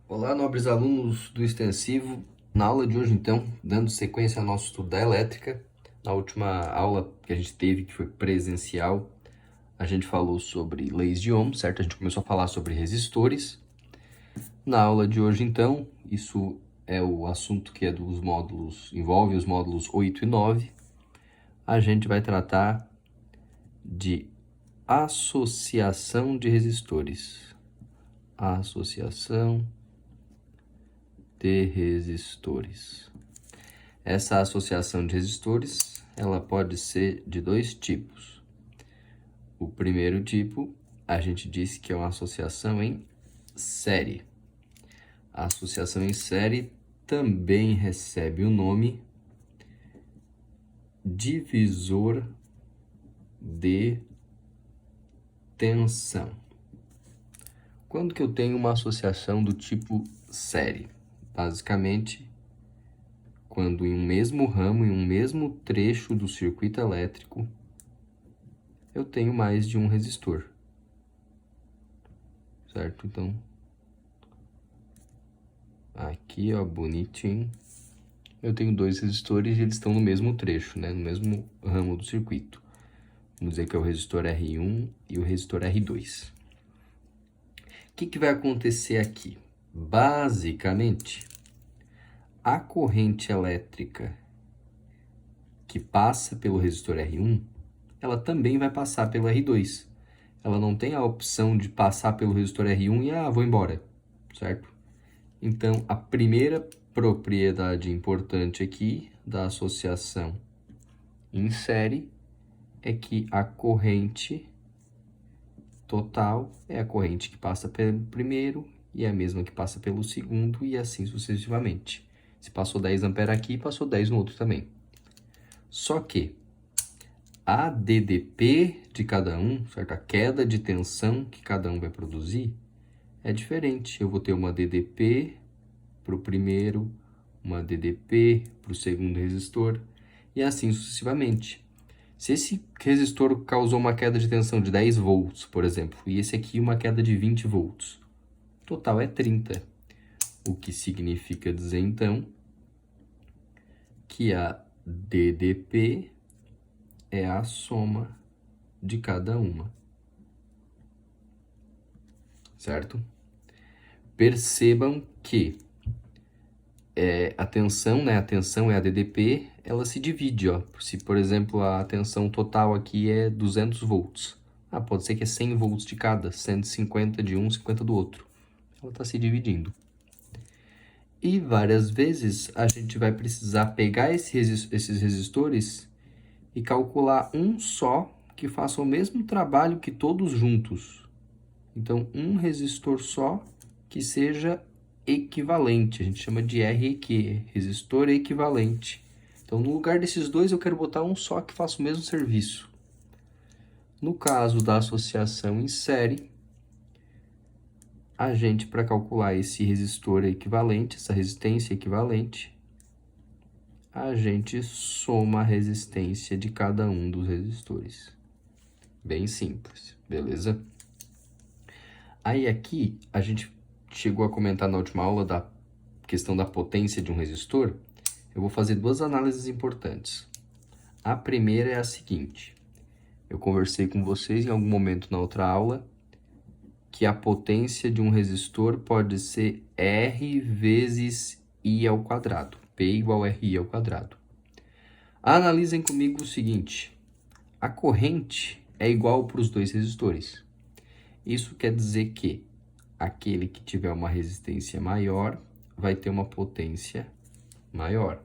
Olá, nobres alunos do extensivo. Na aula de hoje, então, dando sequência ao nosso estudo da elétrica, na última aula que a gente teve, que foi presencial, a gente falou sobre leis de Ohm, certo? A gente começou a falar sobre resistores. Na aula de hoje, então, isso é o assunto que é dos módulos, envolve os módulos 8 e 9. A gente vai tratar de associação de resistores. Associação de resistores. Essa associação de resistores, ela pode ser de dois tipos. O primeiro tipo, a gente disse que é uma associação em série. A associação em série também recebe o nome divisor de tensão. Quando que eu tenho uma associação do tipo série? Basicamente, quando em um mesmo ramo, em um mesmo trecho do circuito elétrico, eu tenho mais de um resistor, certo? Então, aqui, ó, bonitinho, eu tenho dois resistores e eles estão no mesmo trecho, né? No mesmo ramo do circuito. Vamos dizer que é o resistor R1 e o resistor R2. O que vai acontecer aqui? Basicamente, a corrente elétrica que passa pelo resistor R1, ela também vai passar pelo R2. Ela não tem a opção de passar pelo resistor R1 e, vou embora, certo? Então, a primeira propriedade importante aqui da associação em série é que a corrente total é a corrente que passa pelo primeiro e é a mesma que passa pelo segundo e assim sucessivamente. Se passou 10 A aqui, passou 10 no outro também. Só que a DDP de cada um, certo? A queda de tensão que cada um vai produzir é diferente. Eu vou ter uma DDP para o primeiro, uma DDP para o segundo resistor e assim sucessivamente. Se esse resistor causou uma queda de tensão de 10 volts, por exemplo, e esse aqui uma queda de 20 volts, o total é 30. O que significa dizer, então, que a DDP é a soma de cada uma, certo? Percebam que a tensão, né? A tensão é a DDP, ela se divide, ó. Se, por exemplo, a tensão total aqui é 200 volts. Pode ser que é 100 volts de cada, 150 de um, 50 do outro. Ela está se dividindo. E várias vezes a gente vai precisar pegar esses resistores e calcular um só que faça o mesmo trabalho que todos juntos. Então, um resistor só que seja equivalente, a gente chama de REQ, resistor equivalente. Então, no lugar desses dois, eu quero botar um só que faça o mesmo serviço. No caso da associação em série, a gente, para calcular esse resistor equivalente, essa resistência equivalente, a gente soma a resistência de cada um dos resistores. Bem simples, beleza? Aí aqui, a gente chegou a comentar na última aula da questão da potência de um resistor. Eu vou fazer duas análises importantes. A primeira é a seguinte. Eu conversei com vocês em algum momento na outra aula que a potência de um resistor pode ser R vezes I ao quadrado. P igual a RI ao quadrado. Analisem comigo o seguinte. A corrente é igual para os dois resistores. Isso quer dizer que aquele que tiver uma resistência maior vai ter uma potência maior.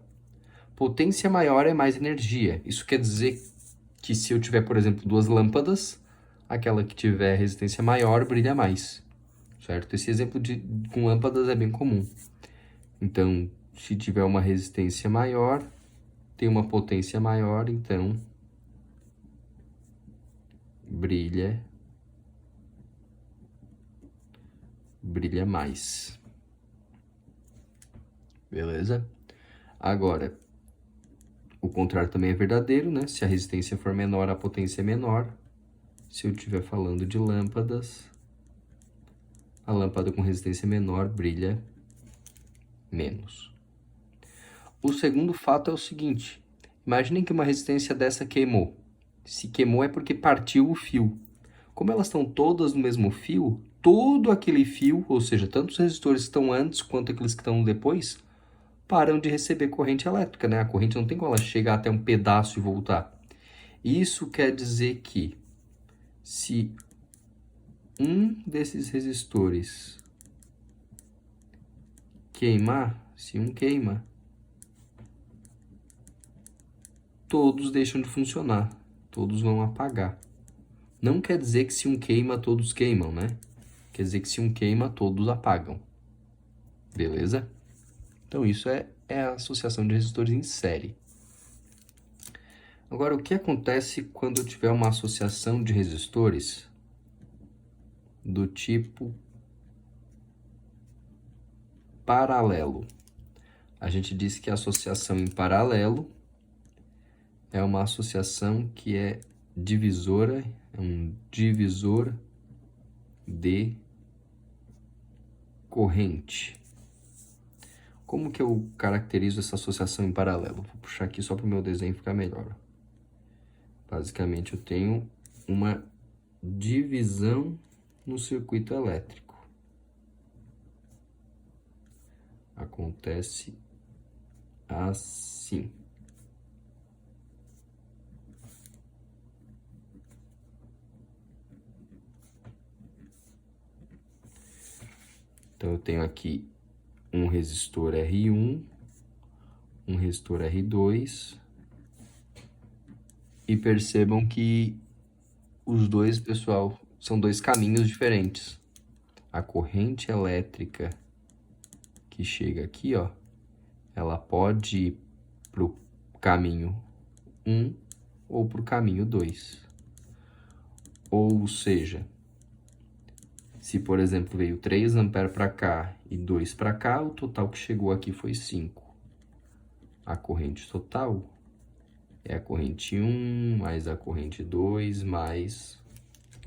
Potência maior é mais energia. Isso quer dizer que se eu tiver, por exemplo, duas lâmpadas, aquela que tiver resistência maior brilha mais, certo? Esse exemplo com lâmpadas é bem comum. Então, se tiver uma resistência maior, tem uma potência maior, então brilha mais. Beleza? Agora, o contrário também é verdadeiro, né? Se a resistência for menor, a potência é menor. Se eu estiver falando de lâmpadas, a lâmpada com resistência menor brilha menos. O segundo fato é o seguinte, imaginem que uma resistência dessa queimou. Se queimou é porque partiu o fio. Como elas estão todas no mesmo fio, todo aquele fio, ou seja, tanto os resistores que estão antes quanto aqueles que estão depois, param de receber corrente elétrica, né? A corrente não tem como ela chegar até um pedaço e voltar. Isso quer dizer que se um desses resistores queimar, se um queima, todos deixam de funcionar, todos vão apagar. Não quer dizer que se um queima, todos queimam, né? Quer dizer que se um queima, todos apagam. Beleza? Então, isso é a associação de resistores em série. Agora, o que acontece quando eu tiver uma associação de resistores do tipo paralelo? A gente disse que a associação em paralelo é uma associação que é divisora, é um divisor de corrente. Como que eu caracterizo essa associação em paralelo? Vou puxar aqui só para o meu desenho ficar melhor. Basicamente, eu tenho uma divisão no circuito elétrico. Acontece assim. Então, eu tenho aqui um resistor R1, um resistor R2, e percebam que os dois, pessoal, são dois caminhos diferentes. A corrente elétrica que chega aqui, ó, ela pode ir para o caminho 1 ou para o caminho 2. Ou seja, se, por exemplo, veio 3 amperes para cá e 2 para cá, o total que chegou aqui foi 5. A corrente total é a corrente 1 mais a corrente 2 mais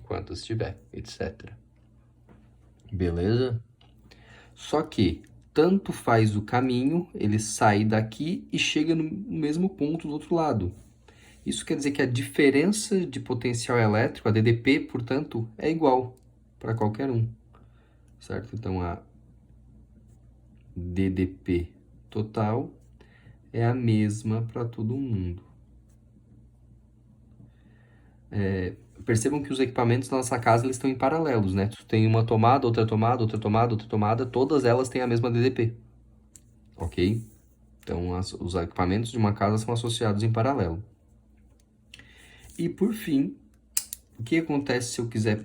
quantas tiver, etc. Beleza? Só que tanto faz o caminho, ele sai daqui e chega no mesmo ponto do outro lado. Isso quer dizer que a diferença de potencial elétrico, a DDP, portanto, é igual para qualquer um, certo? Então, a DDP total é a mesma para todo mundo. Percebam que os equipamentos da nossa casa eles estão em paralelos, né? Tu tem uma tomada, outra tomada, outra tomada, outra tomada, todas elas têm a mesma DDP, ok? Então, os equipamentos de uma casa são associados em paralelo. E, por fim, o que acontece se eu quiser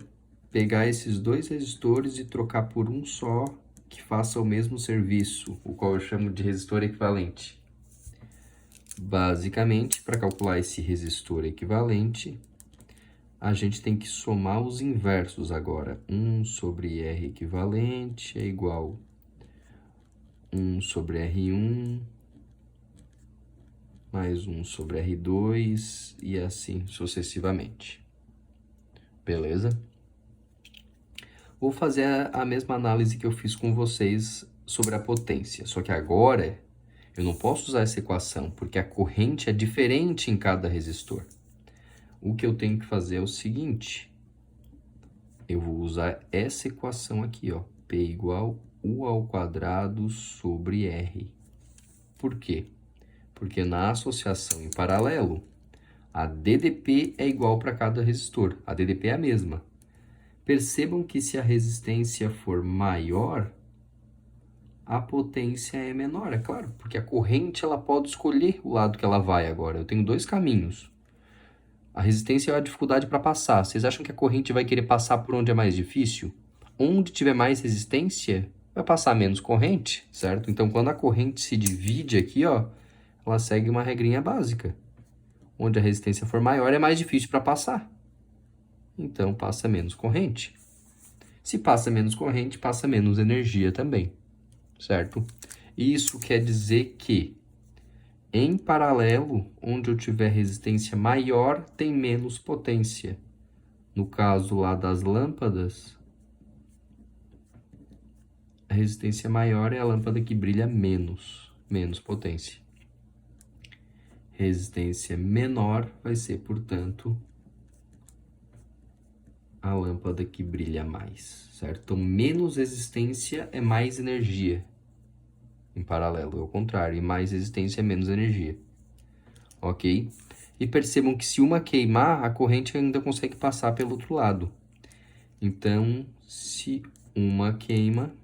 pegar esses dois resistores e trocar por um só que faça o mesmo serviço, o qual eu chamo de resistor equivalente? Basicamente, para calcular esse resistor equivalente, a gente tem que somar os inversos agora. 1 sobre R equivalente é igual a 1 sobre R1 mais 1 sobre R2 e assim sucessivamente. Beleza? Vou fazer a mesma análise que eu fiz com vocês sobre a potência, só que agora eu não posso usar essa equação, porque a corrente é diferente em cada resistor. O que eu tenho que fazer é o seguinte, eu vou usar essa equação aqui, ó, P igual U ao quadrado sobre R. Por quê? Porque na associação em paralelo, a DDP é igual para cada resistor, a DDP é a mesma. Percebam que se a resistência for maior, a potência é menor, é claro, porque a corrente ela pode escolher o lado que ela vai agora. Eu tenho dois caminhos. A resistência é a dificuldade para passar. Vocês acham que a corrente vai querer passar por onde é mais difícil? Onde tiver mais resistência, vai passar menos corrente, certo? Então, quando a corrente se divide aqui, ó, ela segue uma regrinha básica. Onde a resistência for maior, é mais difícil para passar. Então, passa menos corrente. Se passa menos corrente, passa menos energia também, certo? Isso quer dizer que, em paralelo, onde eu tiver resistência maior, tem menos potência. No caso lá das lâmpadas, a resistência maior é a lâmpada que brilha menos potência. Resistência menor vai ser, portanto, a lâmpada que brilha mais, certo? Então, menos resistência é mais energia. Em paralelo, é o contrário. E mais resistência é menos energia. Ok? E percebam que se uma queimar, a corrente ainda consegue passar pelo outro lado. Então, se uma queima,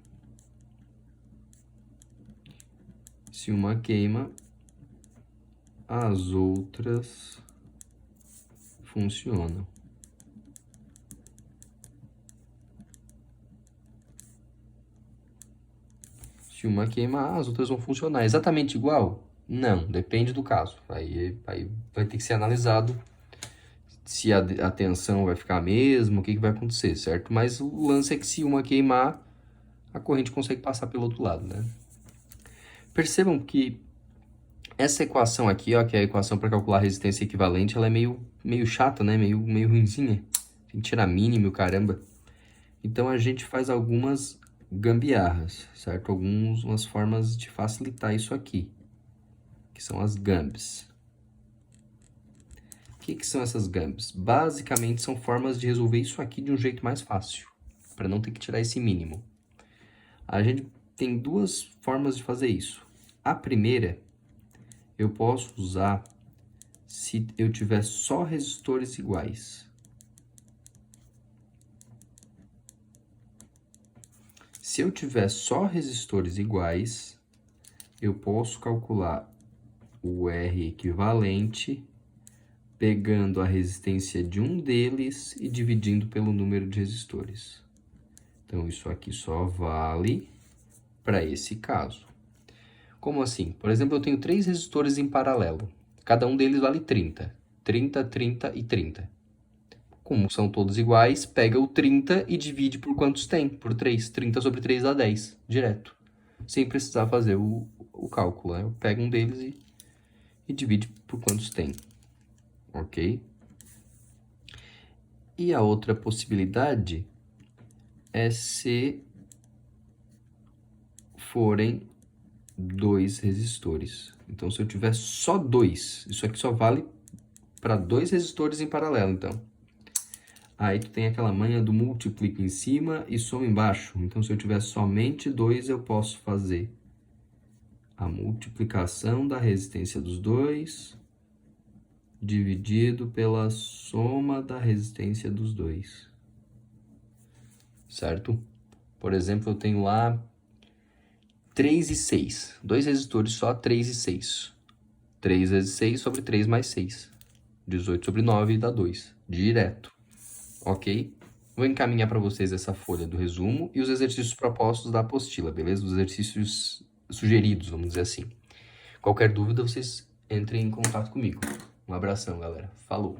as outras funcionam. Se uma queimar, as outras vão funcionar. Exatamente igual? Não, depende do caso. Aí vai ter que ser analisado se a tensão vai ficar a mesma, o que vai acontecer, certo? Mas o lance é que se uma queimar, a corrente consegue passar pelo outro lado, né? Percebam que essa equação aqui, ó, que é a equação para calcular a resistência equivalente, ela é meio chata, né? Meio ruinzinha. Tem que tirar mínimo, caramba. Então, a gente faz algumas gambiarras, certo? Algumas formas de facilitar isso aqui, que são as gambs. O que são essas gambs? Basicamente, são formas de resolver isso aqui de um jeito mais fácil, para não ter que tirar esse mínimo. A gente tem duas formas de fazer isso. A primeira, eu posso usar se eu tiver só resistores iguais. Se eu tiver só resistores iguais, eu posso calcular o R equivalente pegando a resistência de um deles e dividindo pelo número de resistores. Então, isso aqui só vale para esse caso. Como assim? Por exemplo, eu tenho 3 resistores em paralelo. Cada um deles vale 30. 30, 30 e 30. Como são todos iguais, pega o 30 e divide por quantos tem? Por 3. 30 sobre 3 dá 10, direto. Sem precisar fazer o cálculo, né? Eu pego um deles e divide por quantos tem. Ok? E a outra possibilidade é se forem 2 resistores. Então, se eu tiver só 2, isso aqui só vale para 2 resistores em paralelo, então. Aí tu tem aquela manha do múltiplo em cima e soma embaixo. Então, se eu tiver somente 2, eu posso fazer a multiplicação da resistência dos 2 dividido pela soma da resistência dos 2. Certo? Por exemplo, eu tenho lá 3 e 6. 2 resistores só, 3 e 6. 3 vezes 6 sobre 3 mais 6. 18 sobre 9 dá 2. Direto. Ok? Vou encaminhar para vocês essa folha do resumo e os exercícios propostos da apostila, beleza? Os exercícios sugeridos, vamos dizer assim. Qualquer dúvida, vocês entrem em contato comigo. Um abração, galera. Falou!